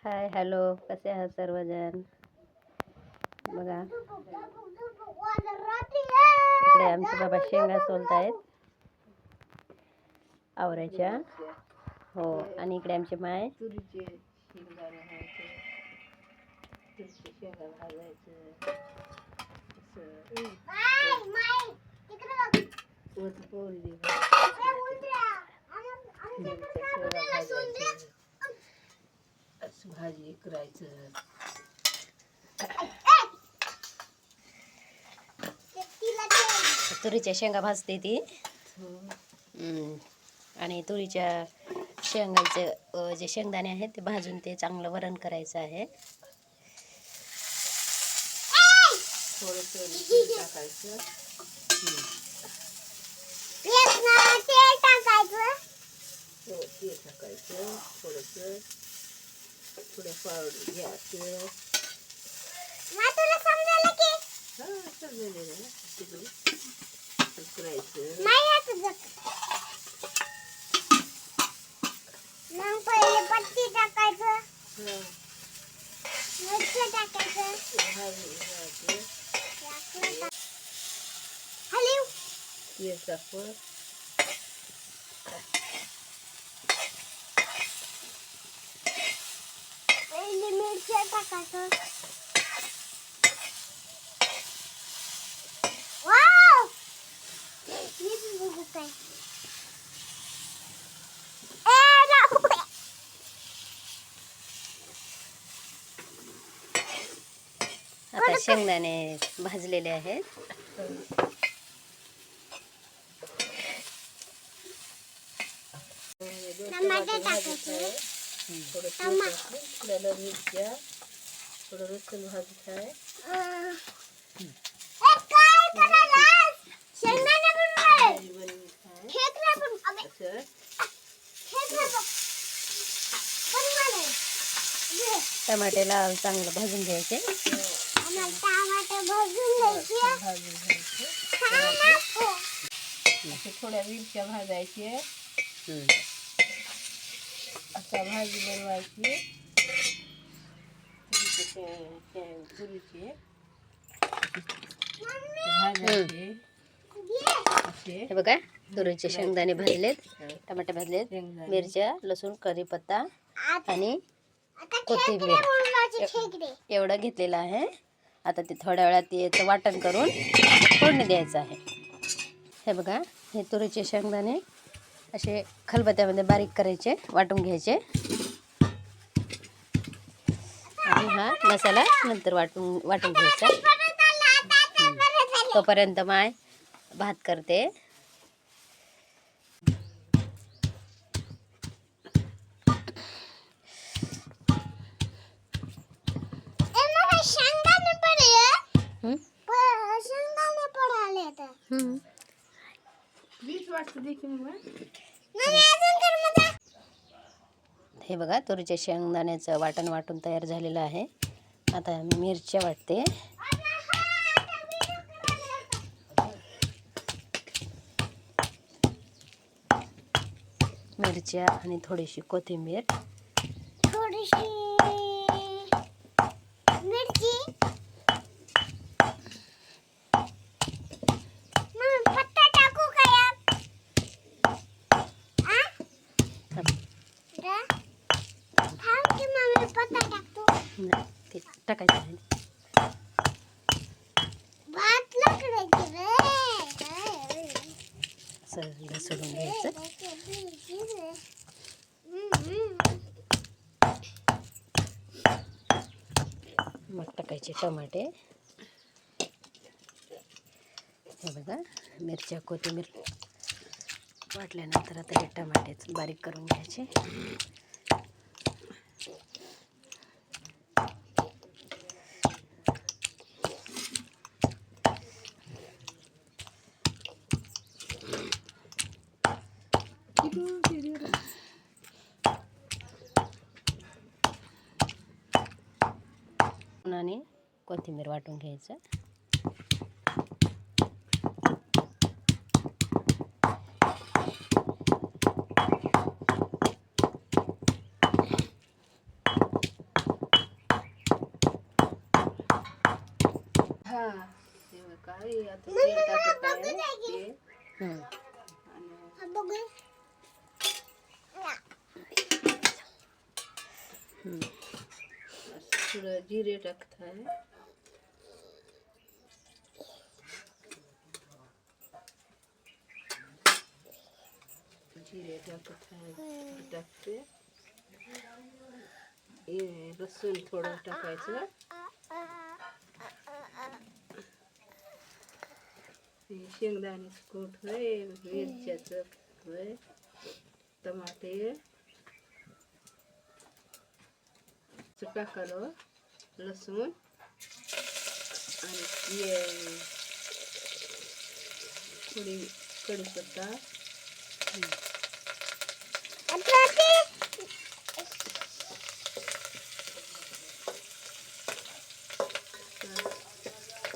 Hi hello, कसे आहात सर्वजण? बघा इकडे आमचे बाबा शेंगा सोलतायत आवऱ्याच्या. हो, आणि इकडे आमची माय तुरीचे शेंगदाणे घालायचे, तुरीचे शेंगा भाजायचं असं पोळी दे असं भाजी करायचं. तुरीच्या शेंगा भाजते ती. आणि तुरीच्या शेंगाचे जे शेंगदाणे आहेत ते भाजून ते चांगलं वरण करायचं आहे. थोडंसं तेल टाकायचं. तेल टाकायचं थोडंसं, थोडं पावडर घ्यायचं. समजलेलं ना तिकडे करायचं. मग पहिले पत्ती टाकायचं, मिरची टाकायचं, हलव, तेल टाकून पहिले मिरची टाकायचं. वाव, मी बघू काय. आता शेंगदाणे भाजलेले आहेत. टमाटे टाकायचे, थोडं मिरच्या, थोडं लसूण भाजत आहे. काय करायला शेंगदाणे भाजी बनवून खाय. फेक रे पण अबे असं फेक रे पण मला टमाट्याला चांगलं भाजून घ्यायचे. आम्हाला टमाटे भाजून घ्यायचे. भाजून घ्यायचं. टमाटो असे थोड्या मिरच्या भाजायचे. असा भाजी बनवायची. तुरीचे भाजायचे असे. हे बघा, तुरीचे शेंगदाणे भाजलेत, टमाटे भाजलेत, शेंगदाणे. मिरच्या, लसूण, कढीपत्ता आणि आता कोथिंबीर एवढं घेतलेलं आहे. आता ते थोड्या वेळात याचं वाटण करून फोडणी द्यायचं आहे. हे बघा, हे तुरीचे शेंगदाणे असे खलबत्त्यामध्ये बारीक करायचे, वाटून घ्यायचे. आणि हा मसाला नंतर वाटून घ्यायचा. तोपर्यंत माय भात करते. हे बघा, तुरीच्या शेंगदाण्याचं वाटण वाटून तयार झालेलं आहे. आता मी मिरच्या वाटते. मिरच्या आणि थोडीशी कोथिंबीर, थोडीशी मिरची, पत्ता टाकू काय? थांब की मम्मी, पत्ता टाकतो. ते टाकायचं आहे. भात लाकडायची रे. असं सोडून घ्यायचं. मग टाकायचे टमाटे. हे बघा, मिरच्या, कोथिंबीर वाटल्यानंतर आता हे टमाटे बारीक करून घ्यायचे. आणि कोथिंबीर वाटून घ्यायचं. हा हे काय आता तेल टाकत आहे तेल हं. आणि हा बघू. असं थोडं जिरे टाकत आहे. जिरे टाकत आहे टाकते. लसूण थोडं टाकायचं. हे शेंगदाण्याचं कूट होय, मिरच्याचं होय, टमाटे टाकालो, लसूण आणि थोडी कढीपत्ता आता ते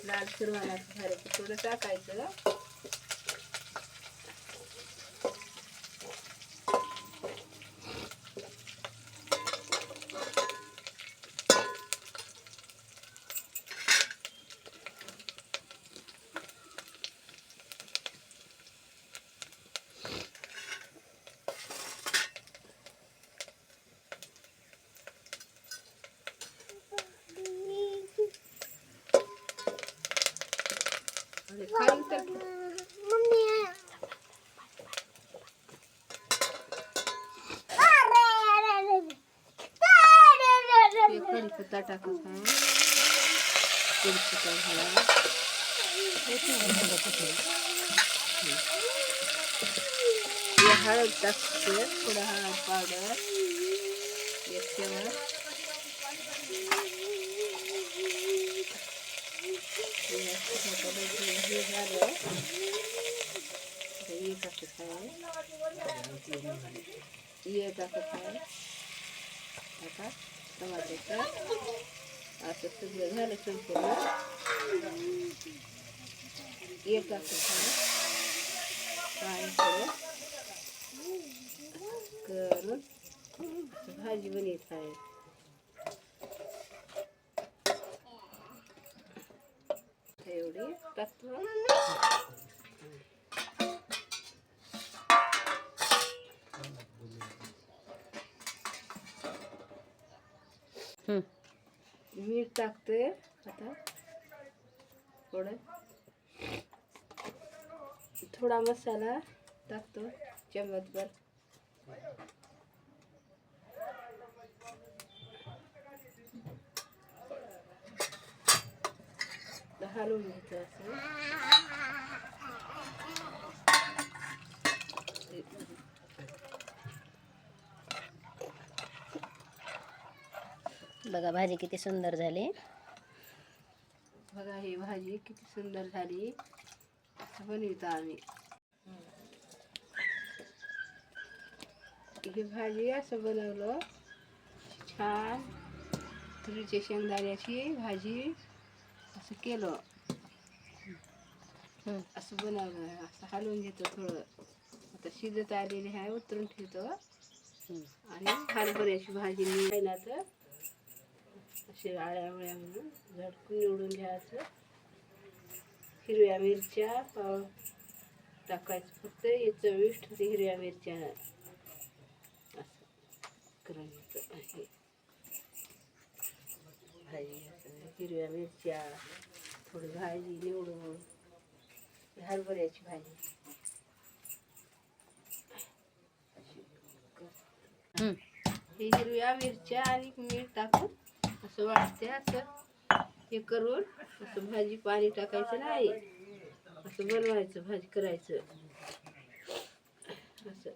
लाल सुरवाला झालं की थोडं टाकायचं. आणि खाली तर मम्मी अरे हे कढीपत्ता टाकत आहे. कढीपत्ता घाला. हे हळद टाकते, थोडं हळद पावडर, एक चमच. हे झालं हे टाकत आहे. हे टाकत आहे. आता टमाट्याचं असं सगळं झालं संपूर्ण. हे टाकत आहे. पाणी थोडं करून भाजी बनवत आहे. एवढी टाकतो. हं. मीठ टाकते आता थोडं. थोडा मसाला टाकतो चम्मचभर. हलवून घ्यायचं असं. बघा भाजी किती सुंदर झाली. बघा ही भाजी किती सुंदर झाली. असं बनवतो आम्ही. ही भाजी असं बनवलं छान. तुरीच्या शेंगदाण्याची भाजी असं केलं. हं. असं बनवलं. असं हलवून घेतो थोडं. आता शिजत आलेली आहे, उतरून ठेवतो. हं. आणि हरभऱ्याची भाजी निवडायला तर असे आळ्या वळ्या म्हणून झटकून निवडून घ्यायचं. हिरव्या मिरच्या टाकायचं फक्त. चविष्ट होते हिरव्या मिरच्या. असं करायचं आहे भाजी. असं हिरव्या मिरच्या थोडी भाजी निवडून हरभऱ्याची भाजी. हं. हे हिरव्या मिरच्या आणि मीठ टाकून असं वाटते. असं हे करून असं भाजी पाणी टाकायचं नाही. असं बनवायचं, भाजी करायचं असं.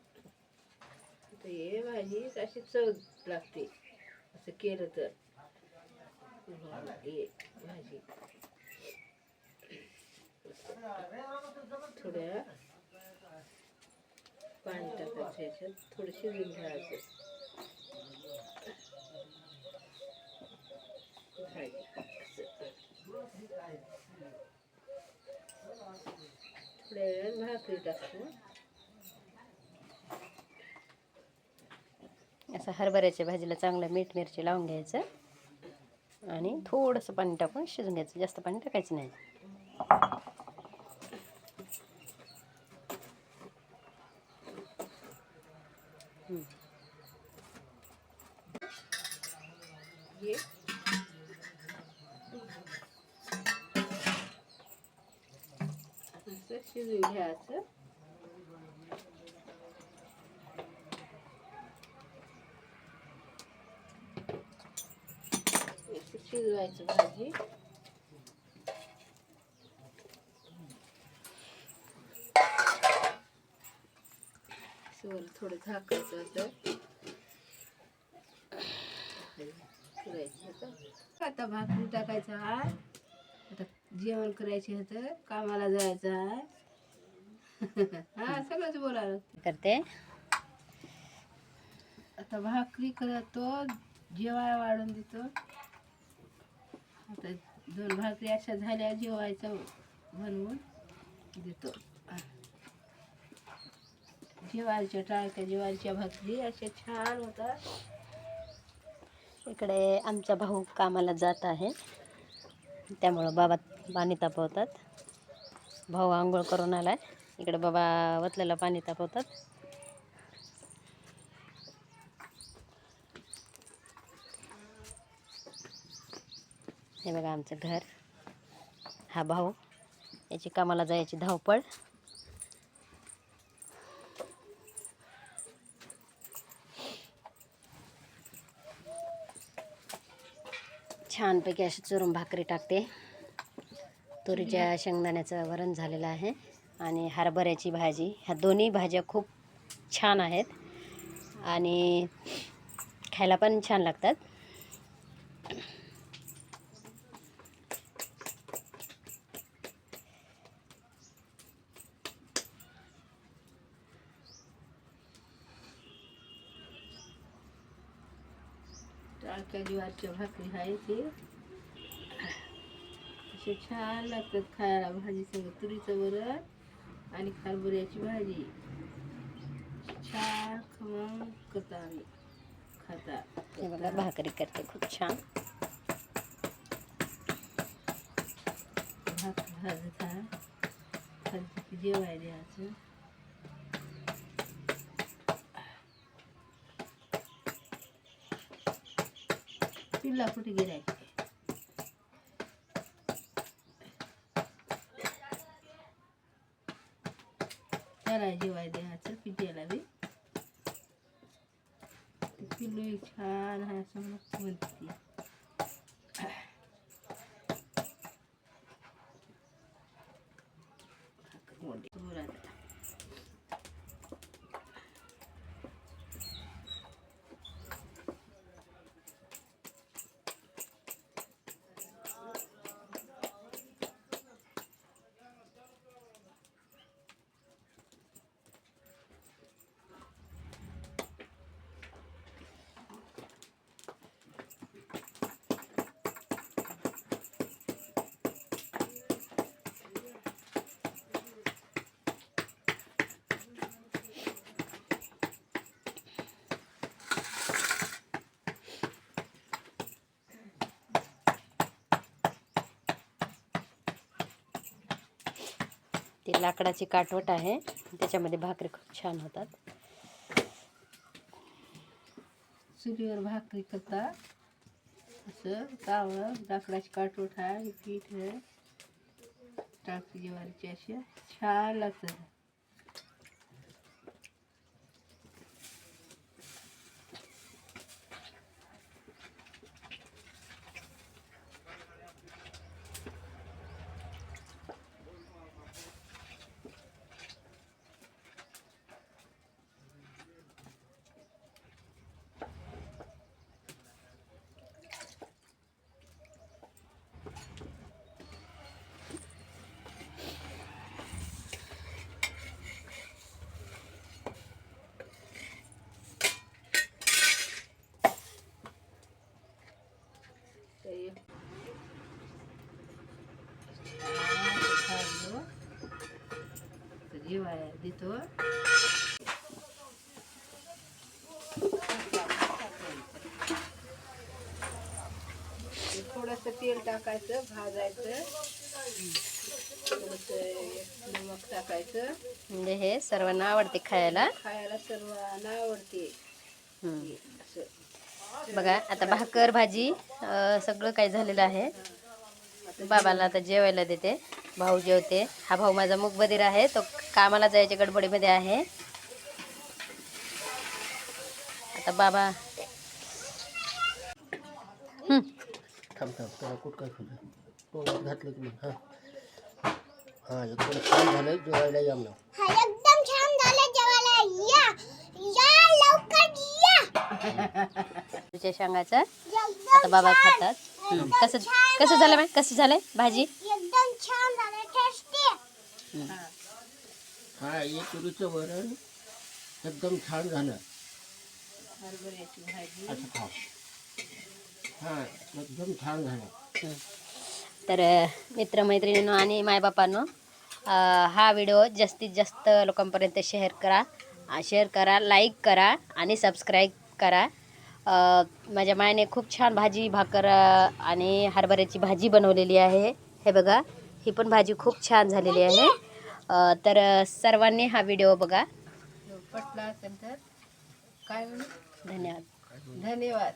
आता हे भाजी अशी चव लागते असं केलं तर. हे भाजी थोड्या पाणी टाकायचं ह्याच्यात. थोडं शिजून घ्यायचं भाजी असं. थोड्या वेळात भाकरी टाकतो. असं हरभऱ्याच्या भाजीला चांगलं मीठ मिरची लावून घ्यायचं. आणि थोडंसं पाणी टाकून शिजून घ्यायचं, जास्त पाणी टाकायचं नाही. हे असं शिजून घ्यायचं. शिजवायचं भाजी. वर थोडं झाकायचं असं. आता भाकरी टाकायचं आहे. आता जेवण करायचे होतं, कामाला जायचं आहे. हा सगळंच बोलायला करते. आता भाकरी करतो, जेवाय वाढून देतो. आता 2 भाकरी अशा झाल्या, जेवायचं बनवून देतो. ज्वारीच्या टाळक्या, ज्वारीच्या भाकरी अशा छान होतात. इकडे आमचा भाऊ कामाला जात आहे, त्यामुळं बाबा पाणी तापवतात. भाऊ आंघोळ करून आलाय, इकडे बाबा वतलेलं पाणी तापवतात. हे बघा आमचं घर. हा भाऊ, याची कामाला जायची धावपळ. छानपैकी अशी चुरून भाकरी टाकते. तुरीच्या शेंगदाण्याचं वरण झालेलं आहे आणि हरभऱ्याची भाजी. ह्या दोन्ही भाज्या खूप छान आहेत आणि खायला पण छान लागतात. टाळक्या ज्वारीच्या भाकरी आहे ते असे छान लागतात खायला. भाजी सगळं तुरीचं वरण आणि हरभऱ्याची भाजी छान खमंग करता आम्ही खाता. हे बघा भाकरी करते खूप छान. भाकरी भाजत आहे, खाली जेवायला द्यायचं. पिल्ला कुठे गिरायचे, त्याला जेवाय द्यायचं. पिल्ल्याला बी पिल्लू छान आहे असं म्हणते. ती लाकडाची काठवट आहे, त्याच्यामध्ये भाकरी खूप छान होतात. चुलीवर भाकरी करतात असं तावं. लाकडाची काठवट आहे, पीठ आहे, टाळकी ज्वारीची अशी छान लागतात. जेवायला देतो. थोडंसं तेल टाकायचं, भाजायचं, थोडंसं नमक टाकायचं. म्हणजे हे सर्वांना आवडते खायला. खायला सर्वांना आवडते. हम्म. असं बघा आता भाकर भाजी सगळं काही झालेलं आहे. बाबाला आता जेवायला देते. भाऊ जेवते. हा भाऊ माझा मूकबधीर आहे, तो कामाला जायच्या गडबडीमध्ये आहे. आता बाबा थांब त्याला कुठं काय खाल्लं तोंडात घातलं की मग हां एकदम छान झालं जेवायला या मग. हा एकदम छान झालं जेवायला या या लवकर या तुझ्या शेंगाचं एकदम आता बाबा खातात. कसं कसं झालं बाय, कसं झालंय भाजी? एकदम छान झालं टेस्टी. हा हे तुरीचं वरण एकदम छान झालं. हरभऱ्याची भाजी. असं खाव. हां एकदम छान झालं. तर मित्रमैत्रिणींनो आणि मायबापांनो, हा व्हिडिओ जास्तीत जास्त लोकांपर्यंत शेअर करा, लाईक करा आणि सबस्क्राईब करा. माझ्या मायने खूप छान भाजी भाकर आणि हरभऱ्याची भाजी बनवलेली आहे. हे बघा, ही पण भाजी खूप छान झालेली आहे. तर सर्वांनी हा व्हिडिओ बघा. पटला असेल तर काय म्हणू? धन्यवाद. धन्यवाद.